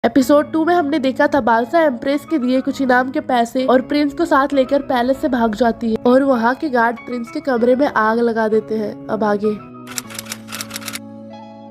Episode 2 में हमने देखा था बालसा एम्प्रेस के दिए कुछ इनाम के पैसे और प्रिंस को साथ लेकर पैलेस से भाग जाती है और वहाँ के गार्ड प्रिंस के कमरे में आग लगा देते हैं। अब आगे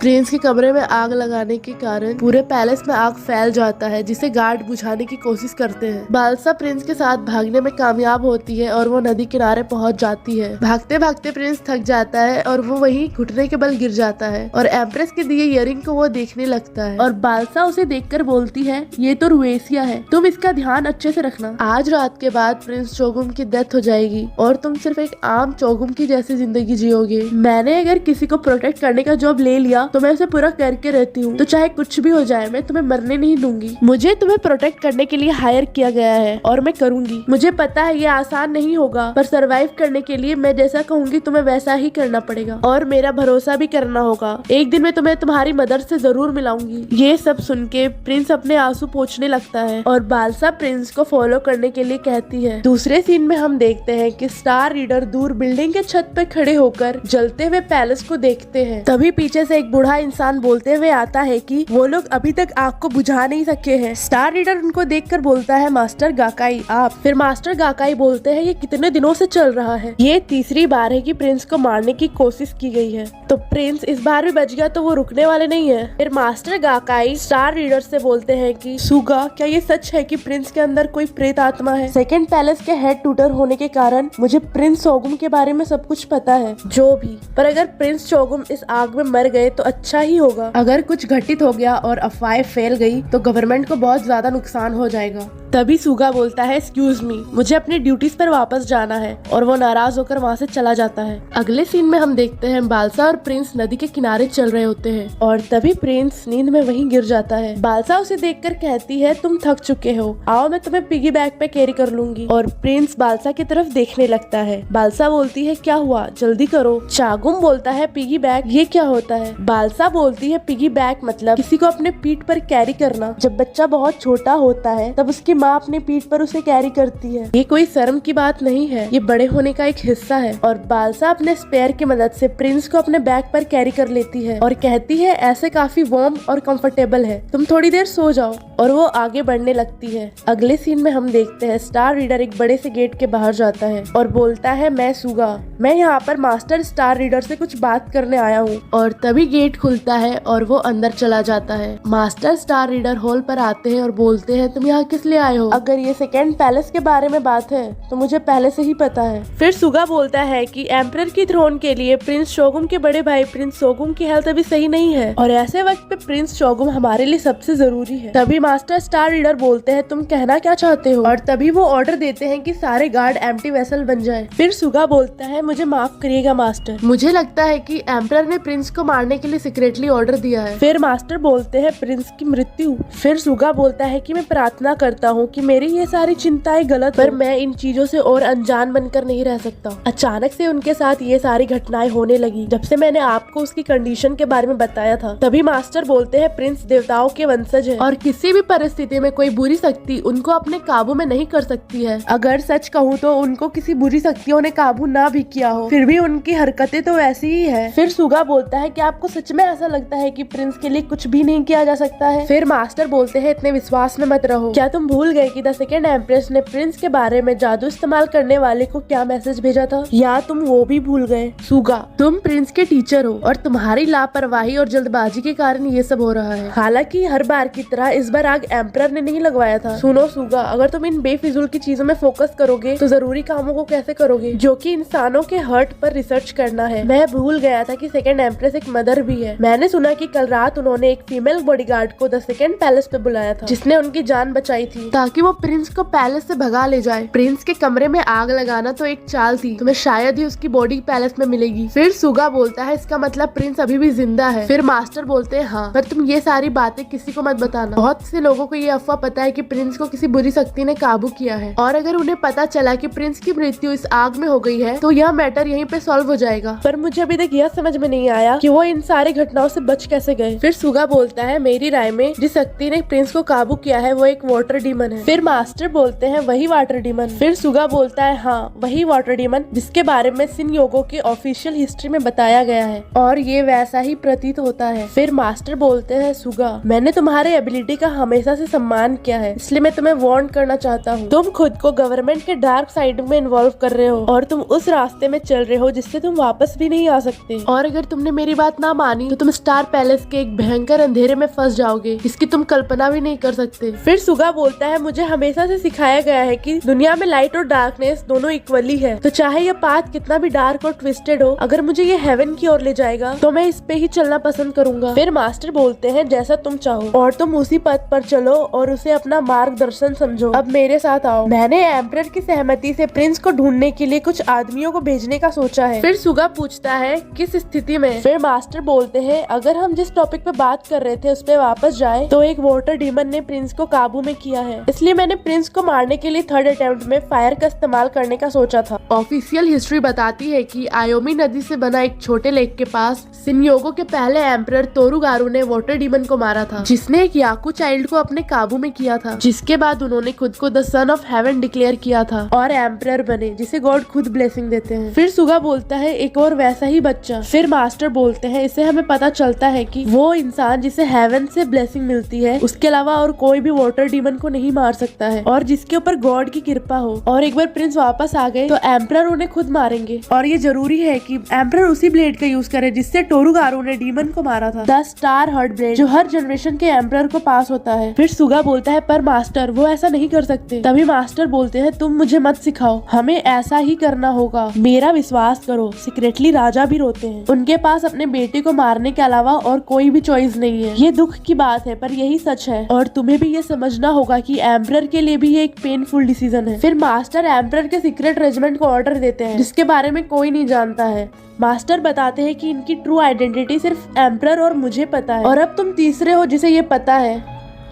प्रिंस के कमरे में आग लगाने के कारण पूरे पैलेस में आग फैल जाता है, जिसे गार्ड बुझाने की कोशिश करते हैं। बालसा प्रिंस के साथ भागने में कामयाब होती है और वो नदी किनारे पहुंच जाती है। भागते भागते प्रिंस थक जाता है और वो वहीं घुटने के बल गिर जाता है और एम्प्रेस के दिए इयरिंग को वो देखने लगता है और बालसा उसे देखकर बोलती है, ये तो रुएसिया है, तुम इसका ध्यान अच्छे से रखना। आज रात के बाद प्रिंस चोगुम की डेथ हो जाएगी और तुम सिर्फ एक आम चोगुम की जैसी जिंदगी जियोगे। मैंने अगर किसी को प्रोटेक्ट करने का जॉब ले लिया तो मैं उसे पूरा करके रहती हूँ, तो चाहे कुछ भी हो जाए मैं तुम्हें मरने नहीं दूंगी। मुझे तुम्हें प्रोटेक्ट करने के लिए हायर किया गया है और मैं करूंगी। मुझे पता है ये आसान नहीं होगा, पर सरवाइव करने के लिए मैं जैसा कहूंगी तुम्हें वैसा ही करना पड़ेगा और मेरा भरोसा भी करना होगा। एक दिन मैं तुम्हें तुम्हारी मदर से जरूर मिलाऊंगी। ये सब सुन के प्रिंस अपने आंसू पोंछने लगता है और बालसा प्रिंस को फॉलो करने के लिए कहती है। दूसरे सीन में हम देखते हैं कि स्टार रीडर दूर बिल्डिंग के छत पे खड़े होकर जलते हुए पैलेस को देखते हैं। तभी पीछे से एक बूढ़ा इंसान बोलते हुए आता है कि वो लोग अभी तक आग को बुझा नहीं सके हैं। स्टार रीडर उनको देखकर बोलता है, मास्टर गाकाई आप। फिर मास्टर गाकाई बोलते हैं, ये कितने दिनों से चल रहा है। ये तीसरी बार है कि प्रिंस को मारने की कोशिश की गई है, तो प्रिंस इस बार भी बच गया तो वो रुकने वाले नहीं है। फिर मास्टर गाकाई स्टार रीडर से बोलते हैं कि सुगा, क्या ये सच है कि प्रिंस के अंदर कोई प्रेत आत्मा है? सेकंड पैलेस के हेड टूटर होने के कारण मुझे प्रिंस चोगुम के बारे में सब कुछ पता है। जो भी, पर अगर प्रिंस चोगुम इस आग में मर गए तो अच्छा ही होगा। अगर कुछ घटित हो गया और अफवाहें फैल गई तो गवर्नमेंट को बहुत ज्यादा नुकसान हो जाएगा। तभी सुगा बोलता है, एक्सक्यूज मी, मुझे अपनी ड्यूटीज पर वापस जाना है और वो नाराज होकर वहाँ से चला जाता है। अगले सीन में हम देखते हैं बालसा और प्रिंस नदी के किनारे चल रहे होते हैं और तभी प्रिंस नींद में वहीं गिर जाता है। बालसा उसे देखकर कहती है, तुम थक चुके हो, आओ मैं तुम्हें पिगी बैग पे कैरी कर लूंगी। और प्रिंस बालसा की तरफ देखने लगता है। बालसा बोलती है, क्या हुआ, जल्दी करो। चागुम बोलता है, पिगी बैग ये क्या होता है? बालसा बोलती है, पिगी बैग मतलब किसी को अपने पीठ पर कैरी करना। जब बच्चा बहुत छोटा होता है तब उसकी माँ अपने पीठ पर उसे कैरी करती है। ये कोई शर्म की बात नहीं है, ये बड़े होने का एक हिस्सा है। और बालसा अपने स्पेयर की मदद से प्रिंस को अपने बैग पर कैरी कर लेती है और कहती है, ऐसे काफी वार्म और कंफर्टेबल है, तुम थोड़ी देर सो जाओ। और वो आगे बढ़ने लगती है। अगले सीन में हम देखते हैं स्टार रीडर एक बड़े से गेट के बाहर जाता है और बोलता है, मैं सुगा, मैं यहाँ पर मास्टर स्टार रीडर से कुछ बात करने आया हूँ। और तभी गेट खुलता है और वो अंदर चला जाता है। मास्टर स्टार रीडर हॉल पर आते हैं और बोलते हैं, तुम यहाँ किस लिए आए हो? अगर ये सेकंड पैलेस के बारे में बात है तो मुझे पहले से ही पता है। फिर सुगा बोलता है कि एम्परर की थ्रोन के लिए प्रिंस शोगुम के बड़े भाई प्रिंस शोगुम की हेल्थ अभी सही नहीं है और ऐसे वक्त पे प्रिंस शोगुम हमारे लिए सबसे जरूरी है। तभी मास्टर स्टार रीडर बोलते हैं, तुम कहना क्या चाहते हो? और तभी वो ऑर्डर देते हैं कि सारे गार्ड एम्प्टी वेसल बन जाए। फिर सुगा बोलता है, मुझे माफ करिएगा मास्टर, मुझे लगता है कि एम्परर ने प्रिंस को मारने के लिए सीक्रेटली ऑर्डर दिया है। फिर मास्टर बोलते हैं, प्रिंस की मृत्यु। फिर सुगा बोलता है कि मैं प्रार्थना करता हूँ कि मेरी ये सारी चिंताएं गलत, पर मैं इन चीजों से और अनजान बनकर नहीं रह सकता। अचानक से उनके साथ ये सारी घटनाएं होने लगी जब से मैंने आपको उसकी कंडीशन के बारे में बताया था। तभी मास्टर बोलते हैं, प्रिंस देवताओं के वंशज है और किसी भी परिस्थिति में कोई बुरी शक्ति उनको अपने काबू में नहीं कर सकती है। अगर सच कहूँ तो उनको किसी बुरी शक्तियों ने काबू ना भी किया हो, फिर भी उनकी हरकतें तो वैसी ही है। फिर सुगा बोलता है कि आपको सच में ऐसा लगता है कि प्रिंस के लिए कुछ भी नहीं किया जा सकता है? फिर मास्टर बोलते हैं, इतने विश्वास में मत रहो, क्या तुम भूल गए कि द सेकंड एम्प्रेस ने प्रिंस के बारे में जादू इस्तेमाल करने वाले को क्या मैसेज भेजा था? या तुम वो भी भूल गए? सुगा, तुम प्रिंस के टीचर हो और तुम्हारी लापरवाही और जल्दबाजी के कारण ये सब हो रहा है। हालांकि हर बार की तरह इस बार आग एम्परर ने नहीं लगवाया था। सुनो सुगा, अगर तुम इन बेफिजूल की चीजों में फोकस करोगे तो जरूरी कामों को कैसे करोगे, जो कि इंसानों के हर्ट पर रिसर्च करना है? मैं भूल गया था कि सेकंड एम्प्रेस एक मदर भी है। मैंने सुना कि कल रात उन्होंने एक फीमेल बॉडीगार्ड को द सेकंड पैलेस पे बुलाया था, जिसने उनकी जान बचाई थी ताकि वो प्रिंस को पैलेस से भगा ले जाए। प्रिंस के कमरे में आग लगाना तो एक चाल थी, तुम्हें शायद ही उसकी बॉडी पैलेस में मिलेगी। फिर सुगा बोलता है, इसका मतलब प्रिंस अभी भी जिंदा है। फिर मास्टर बोलते हैं, हाँ, पर तुम ये सारी बातें किसी को मत बताना। बहुत से लोगों को ये अफवाह पता है कि प्रिंस को किसी बुरी शक्ति ने काबू किया है और अगर उन्हें पता चला कि प्रिंस की मृत्यु इस आग में हो गई है तो यह मैटर यहीं पे सॉल्व हो जाएगा। पर मुझे अभी तक यह समझ में नहीं आया कि वो इन सारी घटनाओं से बच कैसे गए। फिर सुगा बोलता है, मेरी राय में जिस शक्ति ने प्रिंस को काबू किया है वो एक वाटर डीमन है। फिर मास्टर बोलते हैं, वही वाटर डीमन? फिर सुगा बोलता है, हाँ, वही वाटर डीमन जिसके बारे में सिन योगो की ऑफिशियल हिस्ट्री में बताया गया है और ये वैसा ही प्रतीत होता है। फिर मास्टर बोलते हैं, सुगा, मैंने तुम्हारे एबिलिटी का हमेशा से सम्मान किया है, इसलिए मैं तुम्हें वार्न करना चाहता हूँ। तुम खुद को गवर्नमेंट के डार्क साइड में इन्वॉल्व कर रहे हो और तुम उस रास्ते में चल रहे हो जिससे तुम वापस भी नहीं आ सकते। और अगर तुमने मेरी बात ना मानी तो तुम स्टार पैलेस के एक भयंकर अंधेरे में फंस जाओगे, इसकी तुम कल्पना भी नहीं कर सकते। फिर सुगा बोलता है, मुझे हमेशा से सिखाया गया है कि दुनिया में लाइट और डार्कनेस दोनों इक्वली है, तो चाहे ये पाथ कितना भी डार्क और ट्विस्टेड हो, अगर मुझे ये हेवन की ओर ले जाएगा तो मैं इस पे ही चलना पसंद करूंगा। फिर मास्टर बोलते हैं, जैसा तुम चाहो और तुम उसी पथ पर चलो और उसे अपना मार्गदर्शन समझो। अब मेरे साथ आओ। मैंने एम्परर की सहमति से प्रिंस को ढूंढने के लिए कुछ आदमियों को भेजने का सोचा है। फिर सुगा पूछता है, किस स्थिति में? फिर मास्टर बोलते हैं, अगर हम जिस टॉपिक पे बात कर रहे थे उस पे वापस जाए तो एक वाटर डीमन ने प्रिंस को काबू में किया है, इसलिए मैंने प्रिंस को मारने के लिए थर्ड अटेम्प्ट में फायर का इस्तेमाल करने का सोचा था। ऑफिशियल हिस्ट्री बताती है कि आयोमी नदी से बना एक छोटे लेक के पास शिनयोगो के पहले एम्परर तोरुगारू ने वाटर डीमन को मारा था, जिसने एक याकू चाइल्ड को अपने काबू में किया था, जिसके बाद उन्होंने खुद को the son of haven declare किया था और एम्परर बने, जिसे गॉड खुद ब्लेसिंग देते हैं। फिर सुगा बोलता है, एक और वैसा ही बच्चा। फिर मास्टर बोलते हैं, इससे हमें पता चलता है कि वो इंसान जिसे हेवन से ब्लेसिंग मिलती है उसके अलावा और कोई भी वाटर डीमन को नहीं मार सकता है, और जिसके ऊपर गॉड की कृपा हो। और एक बार प्रिंस वापस आ गए तो एम्परर उन्हें खुद मारेंगे, और ये जरूरी है कि एम्परर उसी ब्लेड का यूज करे जिससे टोरुगारू ने डीमन को मारा था, द स्टार हर्ट ब्लेड, जो हर जनरेशन के एम्परर को पास होता है। फिर सुगा बोलता है, पर मास्टर वो ऐसा नहीं कर सकते। तभी मास्टर बोलते हैं, तुम मुझे मत सिखाओ, हमें ऐसा ही करना होगा, मेरा विश्वास करो। सीक्रेटली राजा भी रोते हैं, उनके पास अपने बेटे को मारने के अलावा और कोई भी चॉइस नहीं है। ये दुख की बात है पर यही सच है, और तुम्हें भी ये समझना होगा कि एम्परर के लिए भी ये एक पेनफुल डिसीजन है। फिर मास्टर एम्परर के सीक्रेट रेजिमेंट को ऑर्डर देते हैं जिसके बारे में कोई नहीं जानता है। मास्टर बताते हैं कि इनकी ट्रू आइडेंटिटी सिर्फ एम्परर और मुझे पता है, और अब तुम तीसरे हो जिसे ये पता है।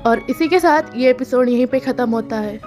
और इसी के साथ ये एपिसोड यहीं पे खत्म होता है।